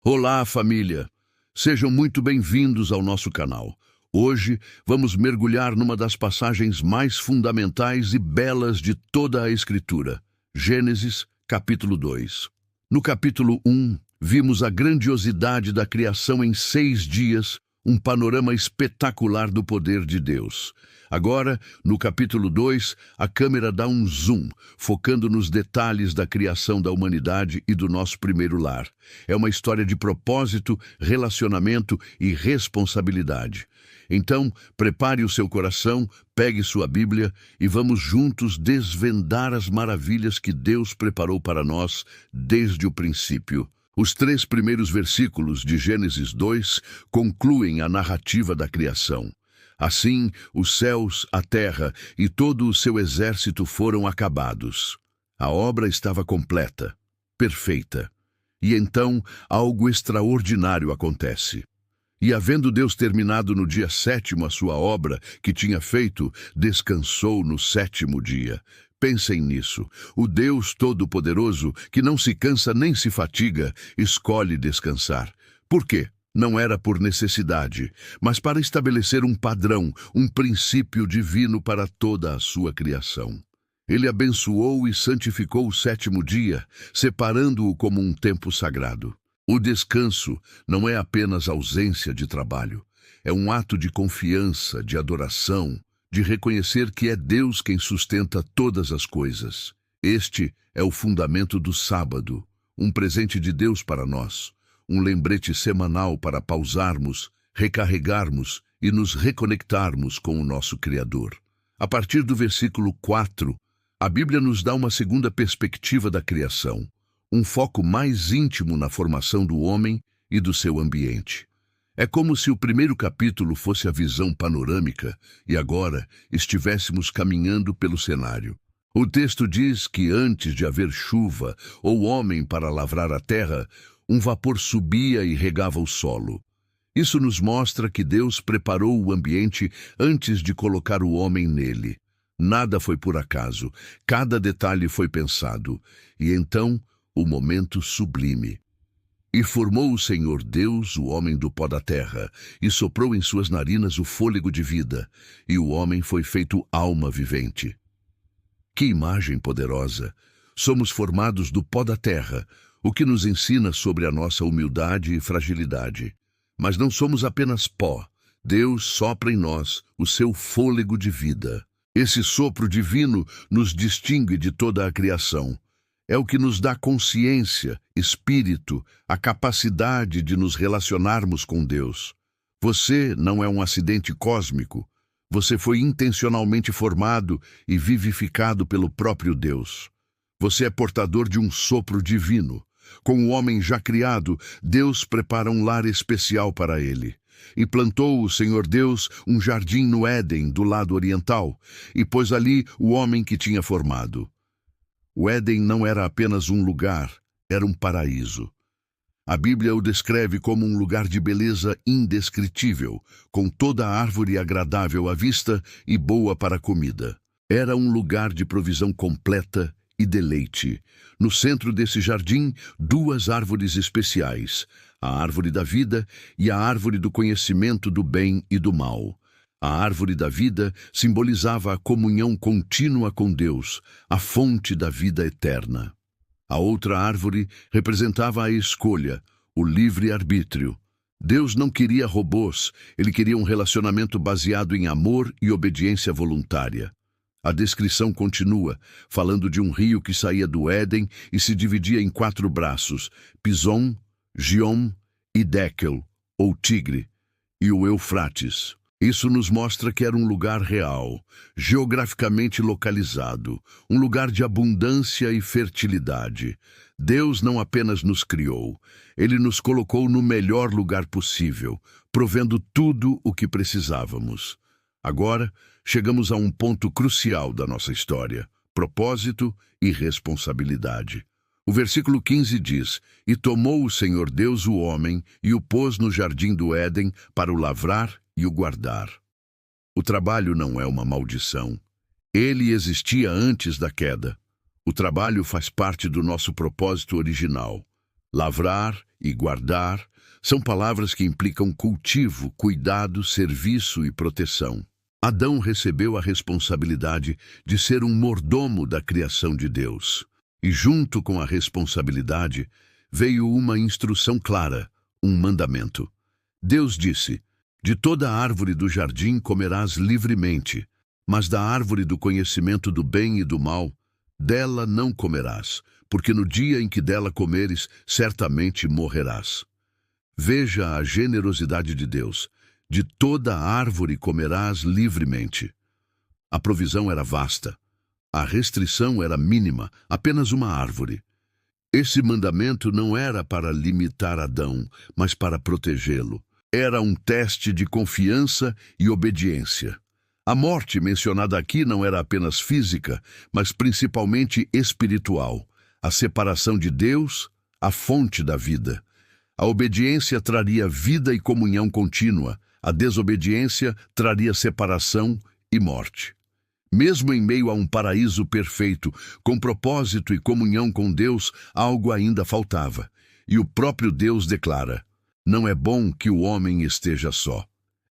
Olá, família! Sejam muito bem-vindos ao nosso canal. Hoje vamos mergulhar numa das passagens mais fundamentais e belas de toda a Escritura, Gênesis, capítulo 2. No capítulo 1, vimos a grandiosidade da criação em 6 dias, um panorama espetacular do poder de Deus. Agora, no capítulo 2, a câmera dá um zoom, focando nos detalhes da criação da humanidade e do nosso primeiro lar. É uma história de propósito, relacionamento e responsabilidade. Então, prepare o seu coração, pegue sua Bíblia e vamos juntos desvendar as maravilhas que Deus preparou para nós desde o princípio. Os 3 primeiros versículos de Gênesis 2 concluem a narrativa da criação. Assim, os céus, a terra e todo o seu exército foram acabados. A obra estava completa, perfeita. E então, algo extraordinário acontece. E havendo Deus terminado no dia 7º a sua obra que tinha feito, descansou no 7º dia. Pensem nisso. O Deus Todo-Poderoso, que não se cansa nem se fatiga, escolhe descansar. Por quê? Não era por necessidade, mas para estabelecer um padrão, um princípio divino para toda a sua criação. Ele abençoou e santificou o 7º dia, separando-o como um tempo sagrado. O descanso não é apenas ausência de trabalho, é um ato de confiança, de adoração, de reconhecer que é Deus quem sustenta todas as coisas. Este é o fundamento do sábado, um presente de Deus para nós. Um lembrete semanal para pausarmos, recarregarmos e nos reconectarmos com o nosso Criador. A partir do versículo 4, a Bíblia nos dá uma segunda perspectiva da criação, um foco mais íntimo na formação do homem e do seu ambiente. É como se o primeiro capítulo fosse a visão panorâmica e agora estivéssemos caminhando pelo cenário. O texto diz que antes de haver chuva ou homem para lavrar a terra, um vapor subia e regava o solo. Isso nos mostra que Deus preparou o ambiente antes de colocar o homem nele. Nada foi por acaso, cada detalhe foi pensado. E então, o momento sublime. E formou o Senhor Deus o homem do pó da terra, e soprou em suas narinas o fôlego de vida, e o homem foi feito alma vivente. Que imagem poderosa! Somos formados do pó da terra, o que nos ensina sobre a nossa humildade e fragilidade. Mas não somos apenas pó. Deus sopra em nós o seu fôlego de vida. Esse sopro divino nos distingue de toda a criação. É o que nos dá consciência, espírito, a capacidade de nos relacionarmos com Deus. Você não é um acidente cósmico. Você foi intencionalmente formado e vivificado pelo próprio Deus. Você é portador de um sopro divino. Com o homem já criado, Deus prepara um lar especial para ele. E plantou o Senhor Deus um jardim no Éden, do lado oriental, e pôs ali o homem que tinha formado. O Éden não era apenas um lugar, era um paraíso. A Bíblia o descreve como um lugar de beleza indescritível, com toda a árvore agradável à vista e boa para a comida. Era um lugar de provisão completa e deleite. No centro desse jardim, 2 árvores especiais, a árvore da vida e a árvore do conhecimento do bem e do mal. A árvore da vida simbolizava a comunhão contínua com Deus, a fonte da vida eterna. A outra árvore representava a escolha, o livre-arbítrio. Deus não queria robôs, ele queria um relacionamento baseado em amor e obediência voluntária. A descrição continua, falando de um rio que saía do Éden e se dividia em 4 braços, Pison, Giom e Dekel, ou Tigre, e o Eufrates. Isso nos mostra que era um lugar real, geograficamente localizado, um lugar de abundância e fertilidade. Deus não apenas nos criou, Ele nos colocou no melhor lugar possível, provendo tudo o que precisávamos. Agora, chegamos a um ponto crucial da nossa história: propósito e responsabilidade. O versículo 15 diz: E tomou o Senhor Deus o homem e o pôs no jardim do Éden para o lavrar e o guardar. O trabalho não é uma maldição. Ele existia antes da queda. O trabalho faz parte do nosso propósito original. Lavrar e guardar são palavras que implicam cultivo, cuidado, serviço e proteção. Adão recebeu a responsabilidade de ser um mordomo da criação de Deus. E junto com a responsabilidade veio uma instrução clara, um mandamento. Deus disse: de toda árvore do jardim comerás livremente, mas da árvore do conhecimento do bem e do mal, dela não comerás, porque no dia em que dela comeres, certamente morrerás. Veja a generosidade de Deus. De toda árvore comerás livremente. A provisão era vasta. A restrição era mínima, apenas uma árvore. Esse mandamento não era para limitar Adão, mas para protegê-lo. Era um teste de confiança e obediência. A morte mencionada aqui não era apenas física, mas principalmente espiritual. A separação de Deus, a fonte da vida. A obediência traria vida e comunhão contínua. A desobediência traria separação e morte. Mesmo em meio a um paraíso perfeito, com propósito e comunhão com Deus, algo ainda faltava. E o próprio Deus declara: não é bom que o homem esteja só.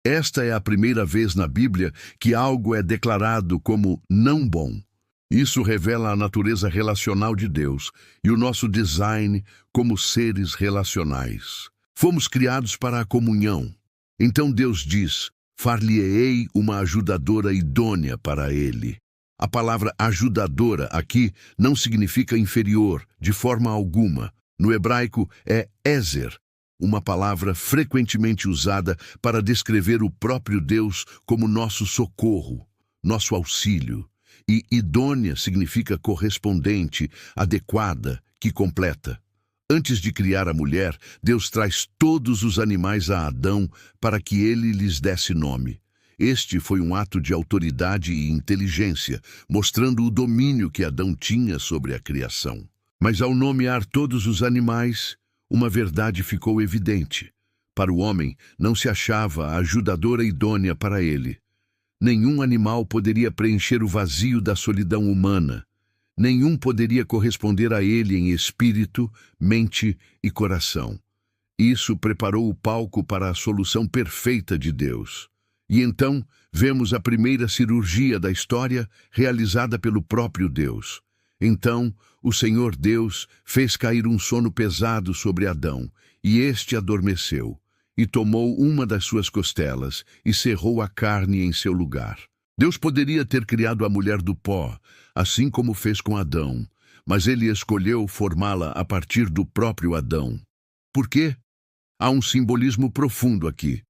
Esta é a primeira vez na Bíblia que algo é declarado como não bom. Isso revela a natureza relacional de Deus e o nosso design como seres relacionais. Fomos criados para a comunhão. Então Deus diz: far-lhe-ei uma ajudadora idônea para ele. A palavra ajudadora aqui não significa inferior, de forma alguma. No hebraico é ezer, uma palavra frequentemente usada para descrever o próprio Deus como nosso socorro, nosso auxílio. E idônea significa correspondente, adequada, que completa. Antes de criar a mulher, Deus traz todos os animais a Adão para que ele lhes desse nome. Este foi um ato de autoridade e inteligência, mostrando o domínio que Adão tinha sobre a criação. Mas ao nomear todos os animais, uma verdade ficou evidente. Para o homem, não se achava a ajudadora idônea para ele. Nenhum animal poderia preencher o vazio da solidão humana. Nenhum poderia corresponder a ele em espírito, mente e coração. Isso preparou o palco para a solução perfeita de Deus. E então, vemos a primeira cirurgia da história realizada pelo próprio Deus. Então, o Senhor Deus fez cair um sono pesado sobre Adão, e este adormeceu, e tomou uma das suas costelas e cerrou a carne em seu lugar. Deus poderia ter criado a mulher do pó, assim como fez com Adão, mas ele escolheu formá-la a partir do próprio Adão. Por quê? Há um simbolismo profundo aqui.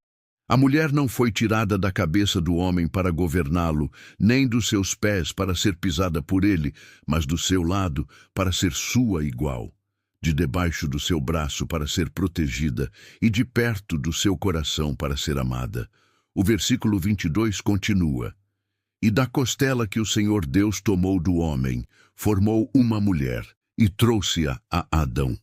A mulher não foi tirada da cabeça do homem para governá-lo, nem dos seus pés para ser pisada por ele, mas do seu lado para ser sua igual, de debaixo do seu braço para ser protegida e de perto do seu coração para ser amada. O versículo 22 continua: e da costela que o Senhor Deus tomou do homem, formou uma mulher e trouxe-a a Adão.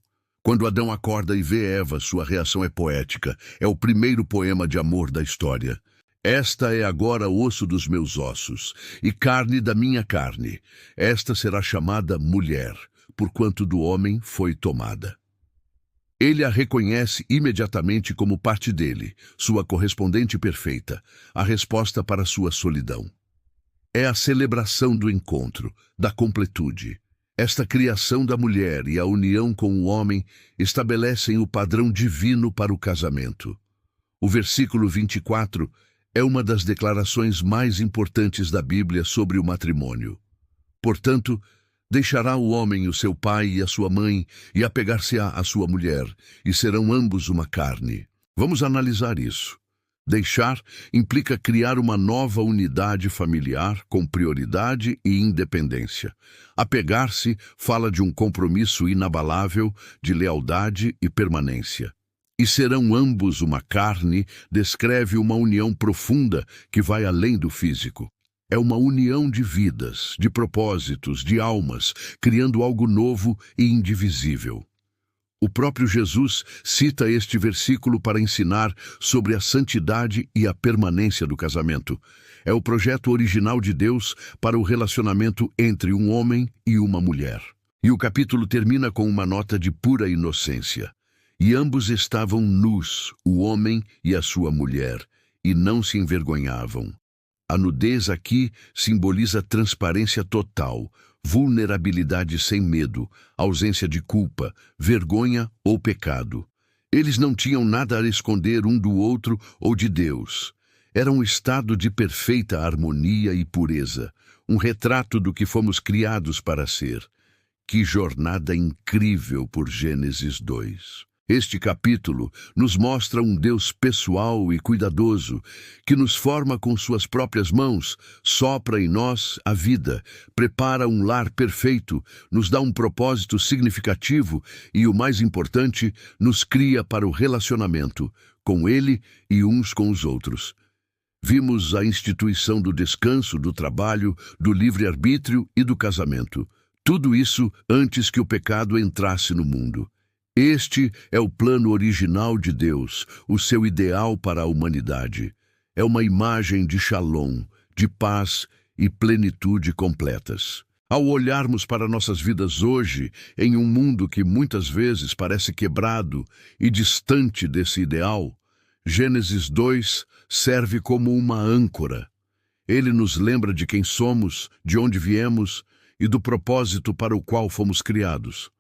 Quando Adão acorda e vê Eva, sua reação é poética. É o primeiro poema de amor da história. Esta é agora osso dos meus ossos e carne da minha carne. Esta será chamada mulher, porquanto do homem foi tomada. Ele a reconhece imediatamente como parte dele, sua correspondente perfeita, a resposta para sua solidão. É a celebração do encontro, da completude. Esta criação da mulher e a união com o homem estabelecem o padrão divino para o casamento. O versículo 24 é uma das declarações mais importantes da Bíblia sobre o matrimônio. Portanto, deixará o homem o seu pai e a sua mãe e apegar-se-á à sua mulher, e serão ambos uma carne. Vamos analisar isso. Deixar implica criar uma nova unidade familiar com prioridade e independência. Apegar-se fala de um compromisso inabalável, de lealdade e permanência. E serão ambos uma carne descreve uma união profunda que vai além do físico. É uma união de vidas, de propósitos, de almas, criando algo novo e indivisível. O próprio Jesus cita este versículo para ensinar sobre a santidade e a permanência do casamento. É o projeto original de Deus para o relacionamento entre um homem e uma mulher. E o capítulo termina com uma nota de pura inocência. E ambos estavam nus, o homem e a sua mulher, e não se envergonhavam. A nudez aqui simboliza transparência total, vulnerabilidade sem medo, ausência de culpa, vergonha ou pecado. Eles não tinham nada a esconder um do outro ou de Deus. Era um estado de perfeita harmonia e pureza, um retrato do que fomos criados para ser. Que jornada incrível por Gênesis 2. Este capítulo nos mostra um Deus pessoal e cuidadoso, que nos forma com suas próprias mãos, sopra em nós a vida, prepara um lar perfeito, nos dá um propósito significativo e, o mais importante, nos cria para o relacionamento, com Ele e uns com os outros. Vimos a instituição do descanso, do trabalho, do livre-arbítrio e do casamento. Tudo isso antes que o pecado entrasse no mundo. Este é o plano original de Deus, o seu ideal para a humanidade. É uma imagem de Shalom, de paz e plenitude completas. Ao olharmos para nossas vidas hoje, em um mundo que muitas vezes parece quebrado e distante desse ideal, Gênesis 2 serve como uma âncora. Ele nos lembra de quem somos, de onde viemos e do propósito para o qual fomos criados.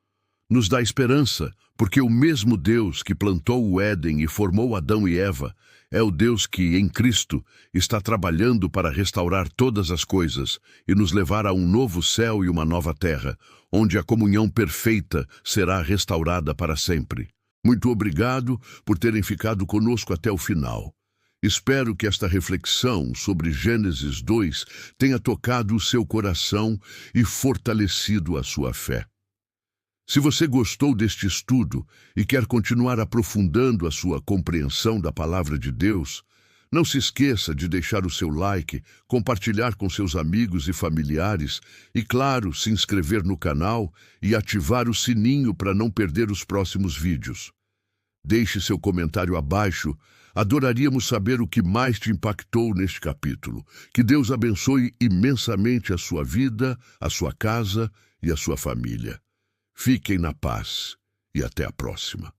Nos dá esperança, porque o mesmo Deus que plantou o Éden e formou Adão e Eva é o Deus que, em Cristo, está trabalhando para restaurar todas as coisas e nos levar a um novo céu e uma nova terra, onde a comunhão perfeita será restaurada para sempre. Muito obrigado por terem ficado conosco até o final. Espero que esta reflexão sobre Gênesis 2 tenha tocado o seu coração e fortalecido a sua fé. Se você gostou deste estudo e quer continuar aprofundando a sua compreensão da Palavra de Deus, não se esqueça de deixar o seu like, compartilhar com seus amigos e familiares e, claro, se inscrever no canal e ativar o sininho para não perder os próximos vídeos. Deixe seu comentário abaixo. Adoraríamos saber o que mais te impactou neste capítulo. Que Deus abençoe imensamente a sua vida, a sua casa e a sua família. Fiquem na paz e até a próxima.